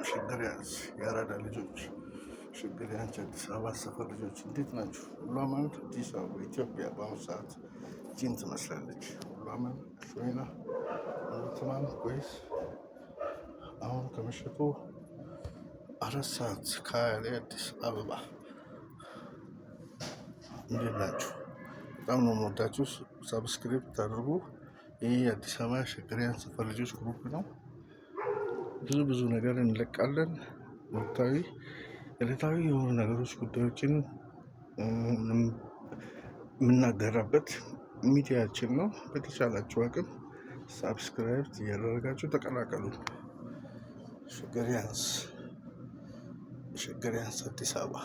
ሸገሪያንስ የአራዳ ልጆች ሸገሪያንስ አዲስ አበባ ሰፈር ልጆች እንዴት ናችሁ? ሁሉ አማን? አዲስ አበባ ኢትዮጵያ በአሁኑ ሰዓት ጂን ትመስላለች። ሁሉ አማን ሾይና ትማም ወይስ አሁን ከምሽቱ 4 ሰዓት ከ20 ላይ አዲስ አበባ። እንዴት ናችሁ? በጣም ነው የምወዳችሁ። ሰብስክሪፕት ታድርጉ። ይህ የአዲስ አበባ ሸገሪያን ሰፈር ልጆች ግሩፕ ነው። ብዙ ነገር እንለቃለን። ወቅታዊ ዕለታዊ የሆኑ ነገሮች ጉዳዮችን የምናገራበት ሚዲያችን ነው። በተቻላችሁ አቅም ሳብስክራይብ እያደረጋችሁ ተቀላቀሉ። ሸገሪያንስ አዲስ አበባ።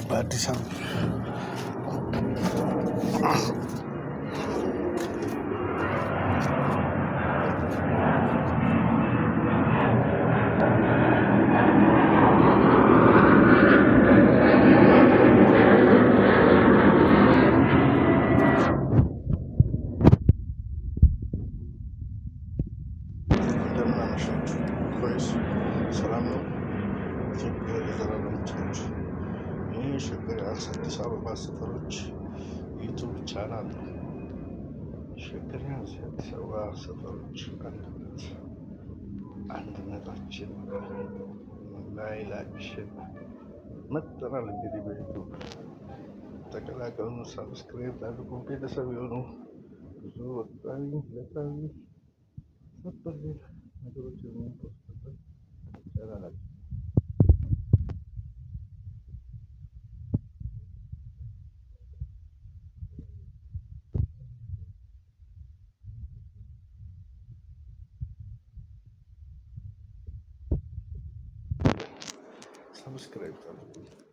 በአዲስ አበባ ሰላም ነው። ኢትዮጵያ ለዘላለም ትኑር። ይህ ሸገሪያንስ አዲስ አበባ ሰፈሮች ዩቱብ ቻናል ነው። ሸገሪያንስ አዲስ አበባ ሰፈሮች አንድነታችን ላይላችን መጠናል። እንግዲህ በዩቱብ ተቀላቀሉ፣ ሳብስክራይብ አድርጉ፣ ቤተሰብ የሆኑ ብዙ ወቅታዊ ዕለታዊ ሰበር ነገሮች የምንፖስትበት ቻናላችን። ሰብስክራይብ አድርጉ።